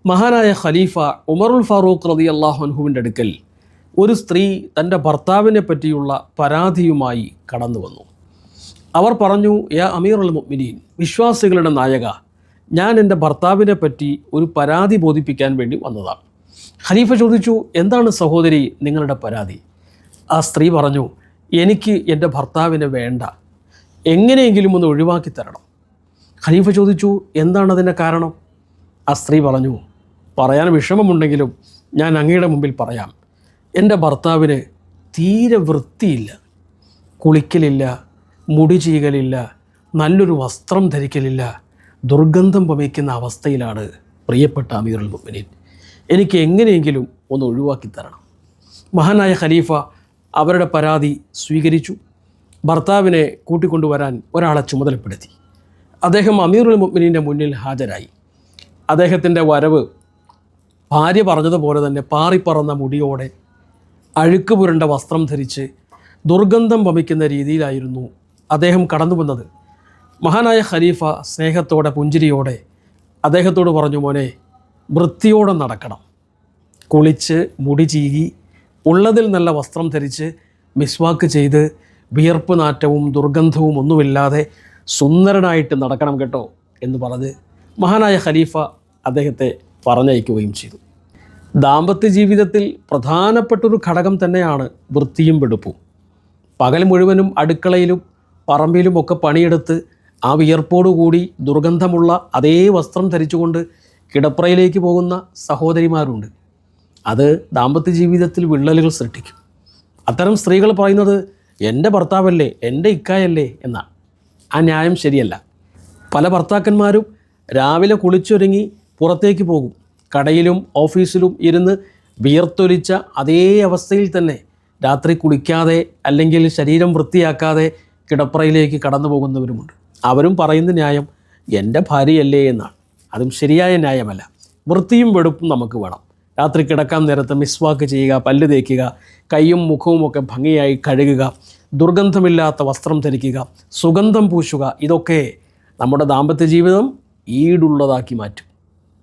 മഹാനായ ഖലീഫ ഉമറുൽ ഫാറൂഖ് റളിയല്ലാഹു അൻഹുവിൻ്റെ അടുക്കൽ ഒരു സ്ത്രീ തൻ്റെ ഭർത്താവിനെ പറ്റിയുള്ള പരാതിയുമായി കടന്നു വന്നു. അവർ പറഞ്ഞു, യാ അമീറുൽ മുഅ്മിനീൻ, വിശ്വാസികളുടെ നായക, ഞാൻ എൻ്റെ ഭർത്താവിനെ പറ്റി ഒരു പരാതി ബോധിപ്പിക്കാൻ വേണ്ടി വന്നതാണ്. ഖലീഫ ചോദിച്ചു, എന്താണ് സഹോദരി നിങ്ങളുടെ പരാതി? ആ സ്ത്രീ പറഞ്ഞു, എനിക്ക് എൻ്റെ ഭർത്താവിനെ വേണ്ട, എങ്ങനെയെങ്കിലും ഒന്ന് ഒഴിവാക്കി തരണം. ഖലീഫ ചോദിച്ചു, എന്താണ് അതിൻ്റെ കാരണം? ആ സ്ത്രീ പറഞ്ഞു, പറയാൻ വിഷമമുണ്ടെങ്കിലും ഞാൻ അങ്ങയുടെ മുമ്പിൽ പറയാം. എൻ്റെ ഭർത്താവിന് തീരെ വൃത്തിയില്ല, കുളിക്കലില്ല, മുടി ചീകലില്ല, നല്ലൊരു വസ്ത്രം ധരിക്കലില്ല, ദുർഗന്ധം വമിക്കുന്ന അവസ്ഥയിലാണ് പ്രിയപ്പെട്ട അമീറുൽ മുഅ്മിനീൻ. എനിക്ക് എങ്ങനെയെങ്കിലും ഒന്ന് ഒഴിവാക്കി തരണം. മഹാനായ ഖലീഫ അവരുടെ പരാതി സ്വീകരിച്ചു. ഭർത്താവിനെ കൂട്ടിക്കൊണ്ടുവരാൻ ഒരാളെ ചുമതലപ്പെടുത്തി. അദ്ദേഹം അമീറുൽ മുഅ്മിനീൻ്റെ മുന്നിൽ ഹാജരായി. അദ്ദേഹത്തിൻ്റെ വരവ് ഭാര്യ പറഞ്ഞതുപോലെ തന്നെ പാറിപ്പറന്ന മുടിയോടെ, അഴുക്ക് പുരണ്ട വസ്ത്രം ധരിച്ച്, ദുർഗന്ധം വമിക്കുന്ന രീതിയിലായിരുന്നു അദ്ദേഹം കടന്നു വന്നത്. മഹാനായ ഖലീഫ സ്നേഹത്തോടെ പുഞ്ചിരിയോടെ അദ്ദേഹത്തോട് പറഞ്ഞു, മോനെ, വൃത്തിയോടെ നടക്കണം, കുളിച്ച് മുടി ചീകി ഉള്ളതിൽ നല്ല വസ്ത്രം ധരിച്ച് മിസ്വാക്ക് ചെയ്ത് വിയർപ്പ് നാറ്റവും ദുർഗന്ധവും ഒന്നുമില്ലാതെ സുന്ദരനായിട്ട് നടക്കണം കേട്ടോ എന്ന് പറഞ്ഞ് മഹാനായ ഖലീഫ അദ്ദേഹത്തെ പറഞ്ഞയക്കുകയും ചെയ്തു. ദാമ്പത്യ ജീവിതത്തിൽ പ്രധാനപ്പെട്ടൊരു ഘടകം തന്നെയാണ് വൃത്തിയും വെടുപ്പും. പകൽ മുഴുവനും അടുക്കളയിലും പറമ്പിലുമൊക്കെ പണിയെടുത്ത് ആ വിയർപ്പോടുകൂടി ദുർഗന്ധമുള്ള അതേ വസ്ത്രം ധരിച്ചുകൊണ്ട് കിടപ്പറയിലേക്ക് പോകുന്ന സഹോദരിമാരുണ്ട്. അത് ദാമ്പത്യ ജീവിതത്തിൽ വിള്ളലുകൾ സൃഷ്ടിക്കും. അത്തരം സ്ത്രീകൾ പറയുന്നത്, എൻ്റെ ഭർത്താവല്ലേ, എൻ്റെ ഇക്കായല്ലേ എന്നാണ്. ആ ന്യായം ശരിയല്ല. പല ഭർത്താക്കന്മാരും രാവിലെ കുളിച്ചൊരുങ്ങി പുറത്തേക്ക് പോകും. കടയിലും ഓഫീസിലും ഇരുന്ന് വിയർത്തൊലിച്ച അതേ അവസ്ഥയിൽ തന്നെ രാത്രി കുളിക്കാതെ അല്ലെങ്കിൽ ശരീരം വൃത്തിയാക്കാതെ കിടപ്പറയിലേക്ക് കടന്നു പോകുന്നവരുമുണ്ട്. അവരും പറയുന്ന ന്യായം എൻ്റെ ഭാര്യയല്ലേ എന്നാണ്. അതും ശരിയായ ന്യായമല്ല. വൃത്തിയും വെടുപ്പും നമുക്ക് വേണം. രാത്രി കിടക്കാൻ നേരത്ത് മിസ്വാക്ക് ചെയ്യുക, പല്ല് തേക്കുക, കൈയും മുഖവുമൊക്കെ ഭംഗിയായി കഴുകുക, ദുർഗന്ധമില്ലാത്ത വസ്ത്രം ധരിക്കുക, സുഗന്ധം പൂശുക. ഇതൊക്കെ നമ്മുടെ ദാമ്പത്യ ജീവിതം ഈടുള്ളതാക്കി മാറ്റും.